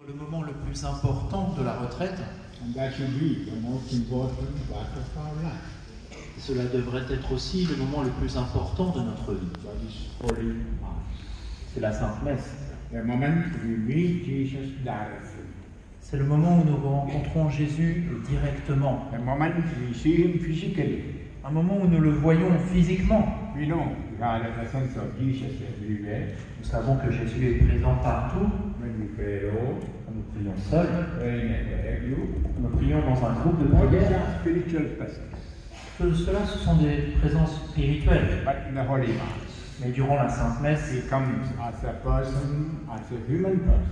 le moment le plus important de la retraite. And that should be the most important part of our life. Cela devrait être aussi le moment le plus important de notre vie. That is Holy Mass. C'est la Sainte Messe. The moment we meet Jesus directly. C'est le moment où nous rencontrons Jésus directement. The moment we see him physically. Un moment où nous le voyons physiquement. We know we are the presence of Jesus everywhere. Nous savons que Jésus est présent partout. When we pray alone, Quand nous prions seuls, praying at the group. nous prions dans un groupe de All these prière. are spiritual presence. Cela, ce sont des présences spirituelles. But in the Holy Mass, Mais durant la Sainte Messe, he comes as a person, as a human person.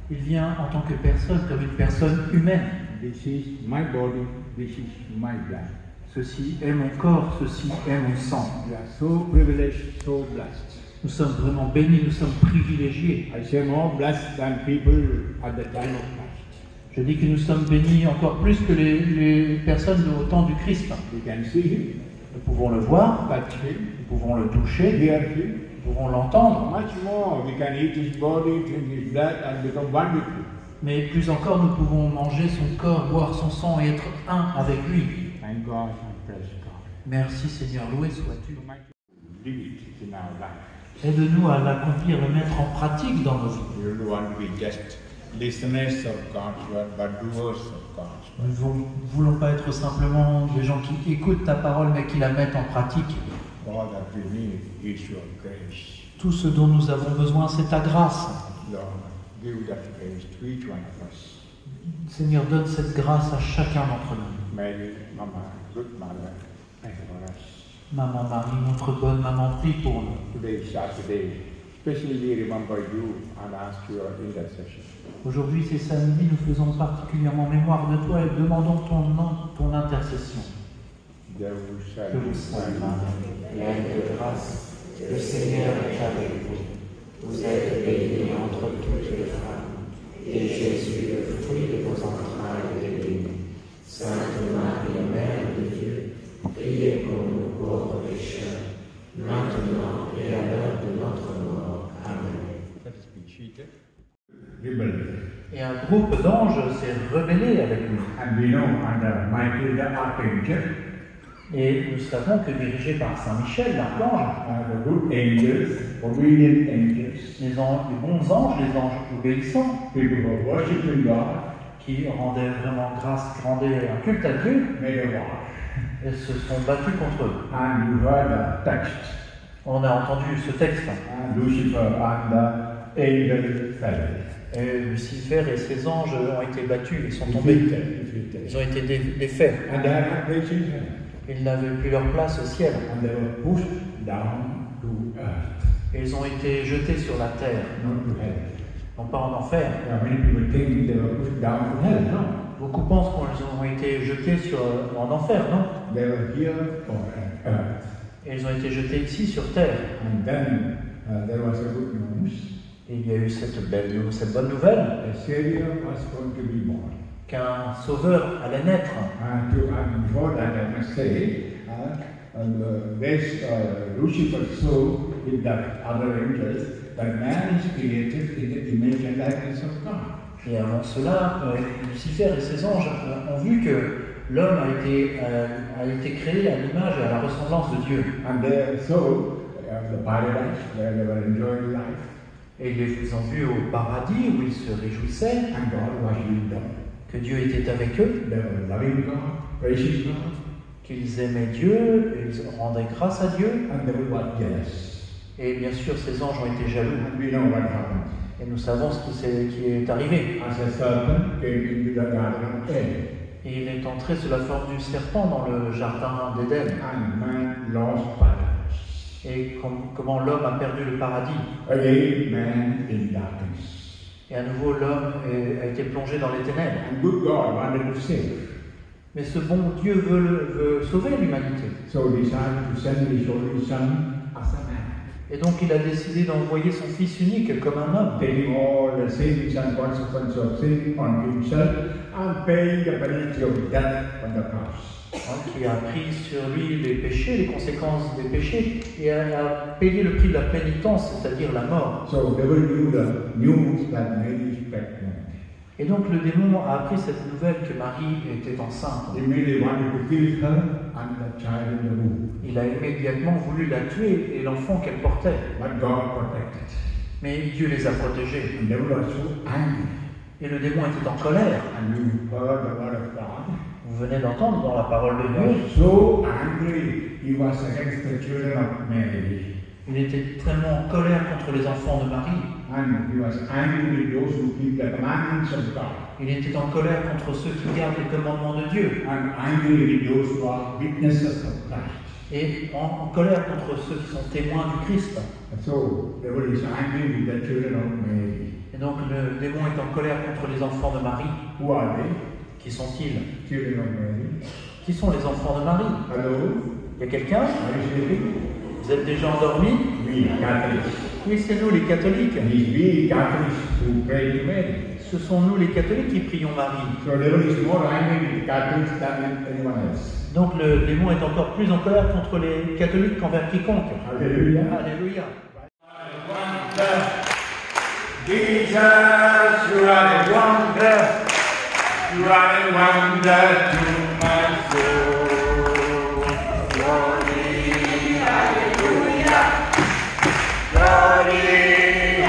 il vient en tant que personne, comme une personne humaine. This is my body, this is my blood. Ceci est mon corps, ceci est mon sang. We are so privileged, so blessed. Nous sommes vraiment bénis, nous sommes privilégiés. I say more blessed than people at the time of Christ. Je dis que nous sommes bénis encore plus que les personnes au temps du Christ. We can see him, Nous pouvons le voir, touch him, nous pouvons le toucher, hear him. nous pouvons l'entendre. Much more, we can eat his body, drink his blood, and become one with him. Mais plus encore, nous pouvons manger son corps, boire son sang et être un avec lui. Thank God and praise God. Merci Seigneur, loué sois-tu. So much to live it in our life. Aide-nous à l'accomplir, le mettre en pratique dans nos vies. We don't want to be just listeners of God's word, but doers of God's word. Nous ne voulons pas être simplement des gens qui écoutent ta parole, mais qui la mettent en pratique. All that we need is your grace. Tout ce dont nous avons besoin, c'est ta grâce. Lord, give that grace to each one of us. Seigneur, donne cette grâce à chacun d'entre nous. Mary, Mama, good mother, pray for us. Maman Marie, notre bonne maman, prie pour nous. Today is Saturday. Especially we remember you and ask your intercession. Aujourd'hui, c'est samedi, nous faisons particulièrement mémoire de toi et demandons ton intercession. There we shall Que vous soyez pleine de grâce. Le Seigneur est avec vous. Vous êtes bénie entre toutes les femmes. Et Jésus, le fruit de vos entrailles, est béni. Sainte Marie, Mère de Dieu, priez pour nous pauvres pécheurs, maintenant et à l'heure de notre mort. Amen. Let us be cheated. Rebellion. Et un groupe d'anges s'est rebellé avec nous. And we know under Michael the Archangel, Et nous savons que dirigé par Saint Michel, l'archange, the good angels, obedient angels, les bons anges, les anges obéissants, people who are worshiping God, qui rendaient vraiment grâce, rendaient un culte à Dieu, made a war. et se sont battus contre eux. And you heard the text. On a entendu ce texte. And Lucifer and the angel fell. Et Lucifer et ses anges ont été battus, ils sont tombés. Defeated. Ils ont été défaits. And they had no place in heaven. Ils n'avaient plus leur place au ciel. And they were pushed down to earth, Et ils ont été jetés sur la terre, not to hell. non pas en enfer. Many people think they were pushed down to hell. No. Beaucoup pensent qu'ils ont été jetés en enfer, non? They were here on earth. Et ils ont été jetés ici sur terre. And then there was a good news. Et il y a eu cette bonne nouvelle A Savior was going to be born. qu'un sauveur allait naître. And before that, I must say, Lucifer saw with the other angels that man is created in the image and likeness of God. Et avant cela, Lucifer et ses anges ont vu que l'homme a été créé à l'image et à la ressemblance de Dieu. And they saw the paradise where they were enjoying life, Et ils les ont vus au paradis où ils se réjouissaient, and God was with them. que Dieu était avec eux, They were loving God, praising God, qu'ils aimaient Dieu, et ils rendaient grâce à Dieu. and they were jealous. Et bien sûr, ces anges ont été jaloux. And we know what happened. Et nous savons ce qui est arrivé. As a serpent came into the garden of Eden, Et il est entré sous la forme du serpent dans le jardin d'Éden. and man lost paradise. Et comment l'homme a perdu le paradis. Again, man in darkness. Et à nouveau, l'homme a été plongé dans les ténèbres. And good God wanted to save. Mais ce bon Dieu veut sauver l'humanité. So he decided to send his only son as a man, Et donc il a décidé d'envoyer son fils unique comme un homme, taking all the sins and consequences of sin on himself and paying the penalty of death on the cross. Qui a pris sur lui les péchés, les conséquences des péchés, et a payé le prix de la pénitence, c'est-à-dire la mort. So devil knew the news that Mary is pregnant. Et donc le démon a appris cette nouvelle que Marie était enceinte. He immediately wanted to kill her and the child in the womb. Il a immédiatement voulu la tuer et l'enfant qu'elle portait. But God protected. Mais Dieu les a protégés. And they were so angry. Et le démon était en colère. And you heard the word of God. Vous venez d'entendre dans la parole de He Dieu. was so angry, he was against the children of Mary. Il était tellement en colère contre les enfants de Marie. And he was angry with those who keep the commandments of God. Il était en colère contre ceux qui gardent les commandements de Dieu. And angry with those who are witnesses of Christ. Et en colère contre ceux qui sont témoins du Christ. And so, the devil is angry with the children of Mary. Et donc le démon est en colère contre les enfants de Marie. Who are they? Qui sont-ils? Children of Mary. Qui sont les enfants de Marie? Hello? Il y a quelqu'un? Are you sleeping? Vous êtes déjà endormis? We, Catholics. Oui, c'est nous les catholiques. It is we Catholics who pray to Mary. Ce sont nous les catholiques qui prions Marie. So the devil is more angry with Catholics than with anyone else. Donc le démon est encore plus en colère contre les catholiques qu'envers quiconque. Hallelujah. Alléluia. Jesus, you are a wonder. You are a wonder to my soul. Glory, hallelujah. Glory,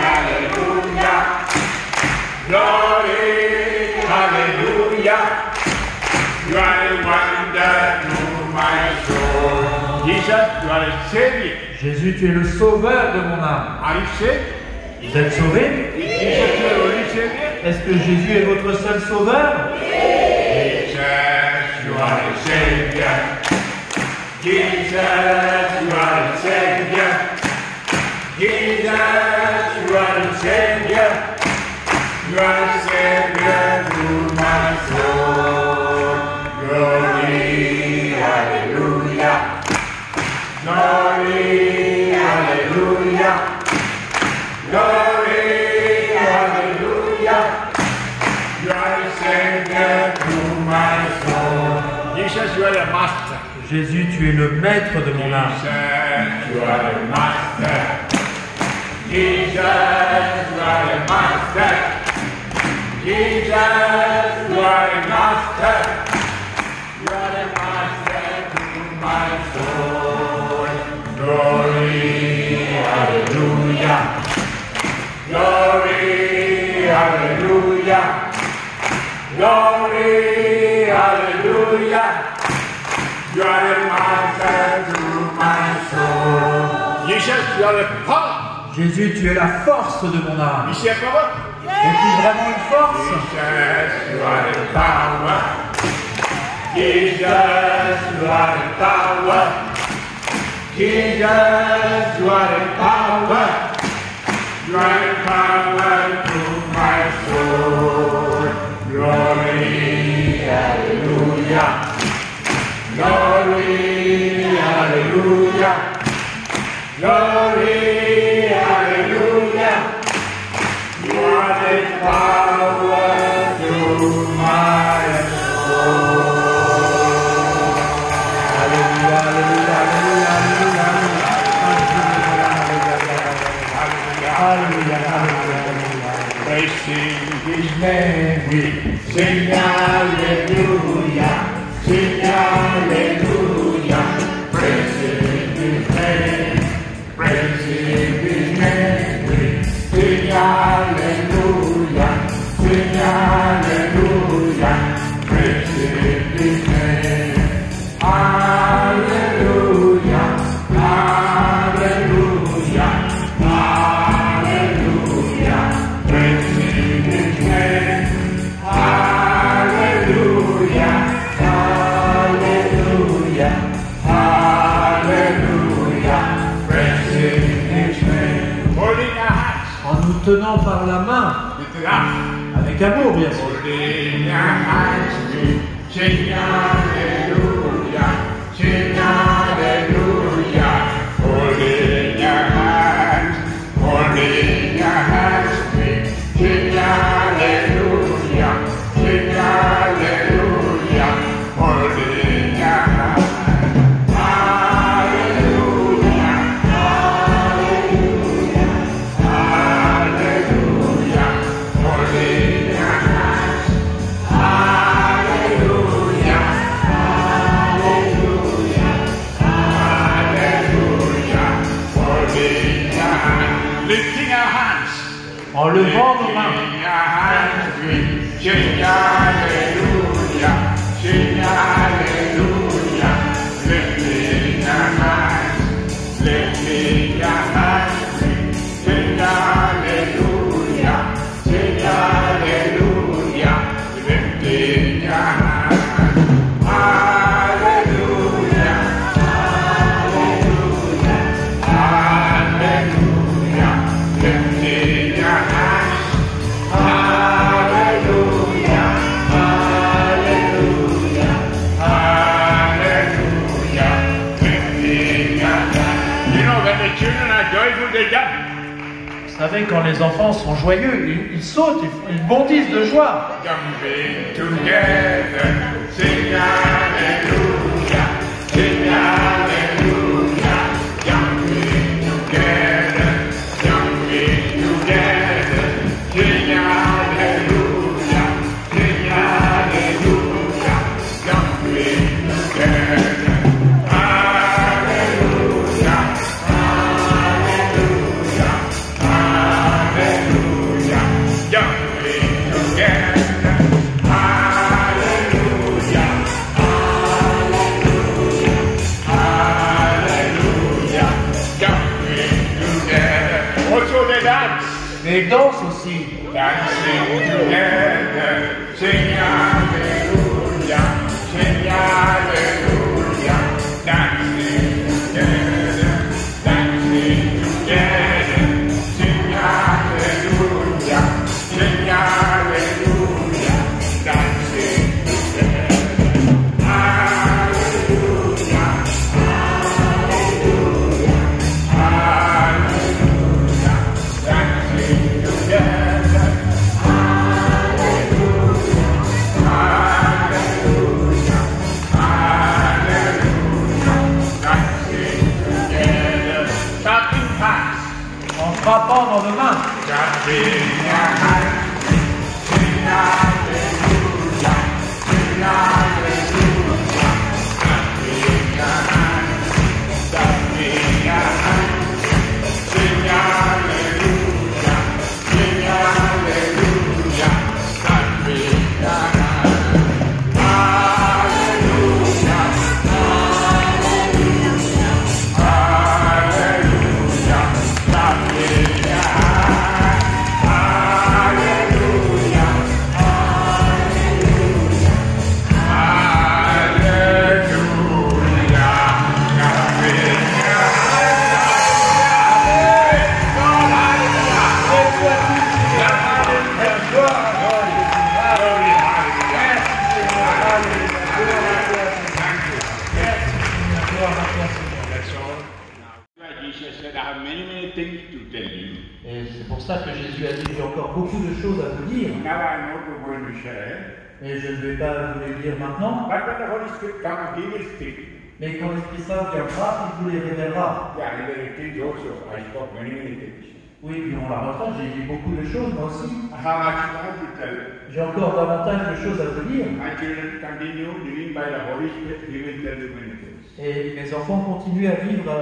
hallelujah. Glory, hallelujah. You are a wonder to my soul. Jesus, you are a savior. Jésus, tu es le sauveur de mon âme. Are you saved? Vous êtes sauvés? Jesus, you are only savior. Est-ce que Jésus est votre seul sauveur? Jesus, you are a savior. Jesus, you are a savior. Jesus, you are a savior. You are a savior to my soul. Glory, hallelujah. Glory, hallelujah. Glory, hallelujah. You are a savior to my soul. Jesus, you are the master. Jésus, tu es le maître de mon âme. Jesus, you are the master. Jesus, you are the master. Jesus, you are the master. You are the master to my soul. Glory, hallelujah. Glory, hallelujah. Glory, hallelujah. You are the master to my soul. Jesus, you are the power. Jésus, tu es la force de mon âme. You see a power? Es-tu vraiment une force? Jesus, you are the power. Jesus, you are the power. Jesus, you are the power. You are the power to my soul. Glory, hallelujah. Glory, hallelujah. Glory, hallelujah. You are the power to my soul. Hallelujah, hallelujah, hallelujah, hallelujah, hallelujah. Praising His name, we sing hallelujah, sing hallelujah. Praising His name, praising His name, we sing hallelujah, sing hallelujah. Praising His name, hallelujah, hallelujah, hallelujah. Praising His name, hallelujah, hallelujah, hallelujah. Praising His name. Holding our hands. En nous tenant par la main, Lift it up. avec amour bien sûr. Holding our hands, we sing hallelujah, sing hallelujah. Holding your hands, we sing hallelujah, sing hallelujah. Holding your hands, hallelujah, hallelujah, hallelujah. Holding your hands. Sing hallelujah, sing hallelujah, lifting your hands, lifting your hands, sing hallelujah, lifting your hands, hallelujah, hallelujah, hallelujah, lifting your hands. Hallelujah, hallelujah, hallelujah, lifting your hands. You know, when the children are joyful, they jump. Vous savez, quand les enfants sont joyeux, ils sautent, ils bondissent de joie. Jumping together, sing hallelujah, sing hallelujah, jumping together, jumping together, sing hallelujah, sing hallelujah, jumping together. Hallelujah, hallelujah, hallelujah, jumping together. Hallelujah, hallelujah, jumping together. Also they dance. Mais ils dansent aussi. Dancing together, sing hallelujah, sing hallelujah, dancing together, sing hallelujah, sing hallelujah, dancing together. Hallelujah, hallelujah, hallelujah, dancing together. En frappant dans le main. Et c'est pour ça que Jésus a dit, j'ai encore beaucoup de choses à vous dire. Now I know we're going to share. Et je ne vais pas vous les dire maintenant. But when the Holy Spirit comes, He will speak. Mais quand l'Esprit Saint viendra, il vous les révélera. Yeah, in the retreat also, I spoke many things. Oui, durant la retraite, j'ai dit beaucoup de choses, moi aussi. How much more to tell? J'ai encore davantage de choses à vous dire. My children continue living by the Holy Spirit. He will tell you many things. Et mes enfants continuent à vivre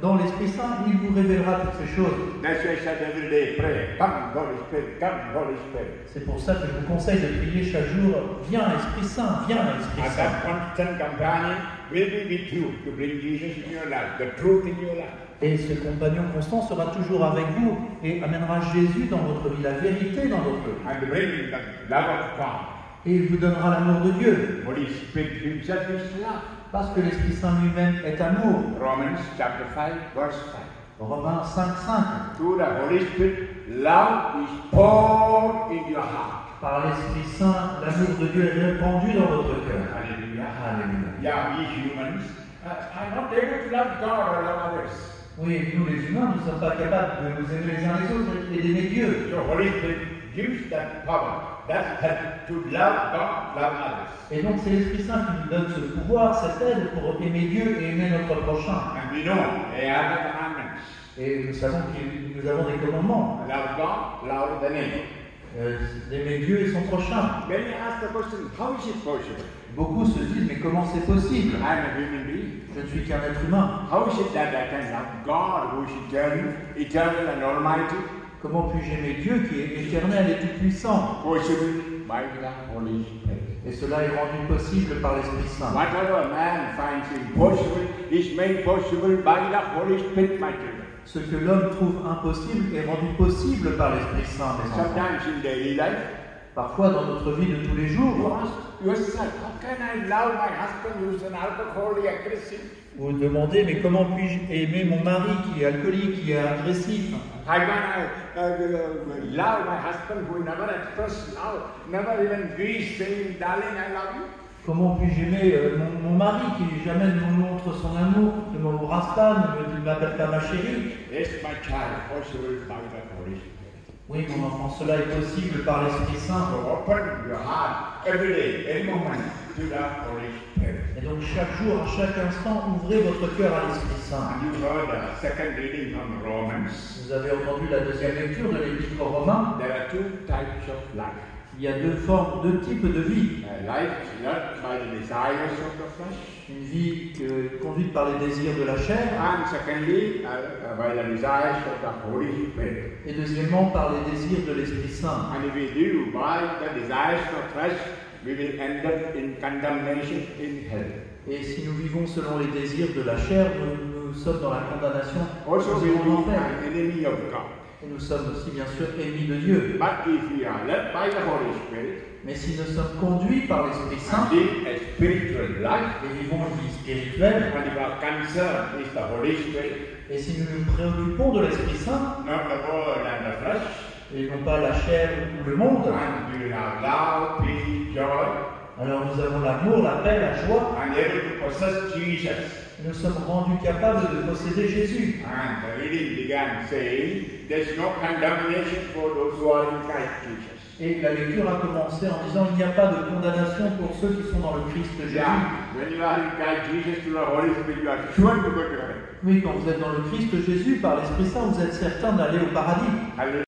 dans l'Esprit Saint, il vous révélera toutes ces choses. That's why I said every day, pray. Come, Holy Spirit. Come, Holy Spirit. C'est pour ça que je vous conseille de prier chaque jour. Viens, Esprit Saint, viens, Esprit And Saint. that constant companion will be with you to bring Jesus in your life, the truth in your life. Et ce compagnon constant sera toujours avec vous et amènera Jésus dans votre vie, la vérité dans votre vie. And bring the love of God. Et il vous donnera l'amour de Dieu. Holy Spirit Himself is love. Parce que l'Esprit Saint lui-même est amour. Romans chapter 5, verse 5. Romains 5:5. Through the Holy Spirit, love is poured in your heart. Par l'Esprit Saint, l'amour de Dieu est répandu dans votre cœur. Hallelujah. Alléluia. Yeah, we humans are not able to love God or love others. Oui, nous les humains, nous ne sommes pas capables de nous aimer les uns les autres et d'aimer Dieu. So Holy Spirit gives that power, that help to love God, love others. Et donc c'est l'Esprit Saint qui nous donne ce pouvoir, cette aide pour aimer Dieu et aimer notre prochain. And we know they are the commandments. Et nous savons que nous avons des commandements. Love God, love the neighbor. D'aimer Dieu et son prochain. When you ask the question, how is it possible? Beaucoup se disent, mais comment c'est possible? I'm a human being. Je ne suis qu'un être humain. How is it that I can love God, who is eternal, eternal and almighty, Comment puis-je aimer Dieu qui est éternel et tout-puissant? Possible by the Holy Spirit. Et cela est rendu possible par l'Esprit Saint. Whatever man finds impossible is made possible by the Holy Spirit, my children. Ce que l'homme trouve impossible est rendu possible par l'Esprit Saint, mes enfants. Sometimes in daily life, Parfois, dans notre vie de tous les jours, you ask yourself, how can I love my husband who is an alcoholic, aggressive? vous vous demandez, mais comment puis-je aimer mon mari qui est alcoolique, qui est agressif? How can I love my husband who never expressed love, never even greets saying, darling, I love you? Comment puis-je aimer mon mari qui jamais ne me montre son amour, ne m'embrasse pas, ne m'appelle pas ma chérie? Yes, my child, possible by the Holy Spirit. Oui, mon enfant, cela est possible par l'Esprit Saint. So open your heart every day, every moment to the Holy Spirit. Et donc chaque jour, à chaque instant, ouvrez votre cœur à l'Esprit Saint. And you heard the second reading from Romans. Vous avez entendu la deuxième lecture de l'Épître aux Romains. There are two types of life. Il y a deux types de vie. Life led by the desires of the flesh. Une vie conduite par les désirs de la chair. And secondly, by the desires of the Holy Spirit. Et deuxièmement, par les désirs de l'Esprit Saint. And if we live by the desires of the flesh, we will end up in condemnation in hell. Et si nous vivons selon les désirs de la chair, nous sommes dans la condamnation, Also, nous we irons en will be enfer. an enemy of God. Et nous sommes aussi bien sûr ennemis de Dieu. But if we are led by the Holy Spirit, Mais si nous sommes conduits par l'Esprit Saint and live a spiritual life, et vivons une vie spirituelle, and if our concern is the Holy Spirit, et si nous nous préoccupons de l'Esprit Saint, not the world and the flesh, et non pas la chair ou le monde, and we will have love, peace, joy, alors nous avons l'amour, la paix, la joie, and able to possess Jesus. et nous sommes rendus capables de posséder Jésus. And the reading began saying, there's no condemnation for those who are in Christ Jesus. Et la lecture a commencé en disant il n'y a pas de condamnation pour ceux qui sont dans le Christ Jésus. Yeah, when you are in Christ Jesus through the Holy Spirit, you are sure to go to heaven. Oui, quand vous êtes dans le Christ Jésus, par l'Esprit Saint, vous êtes certain d'aller au paradis. Hallelujah.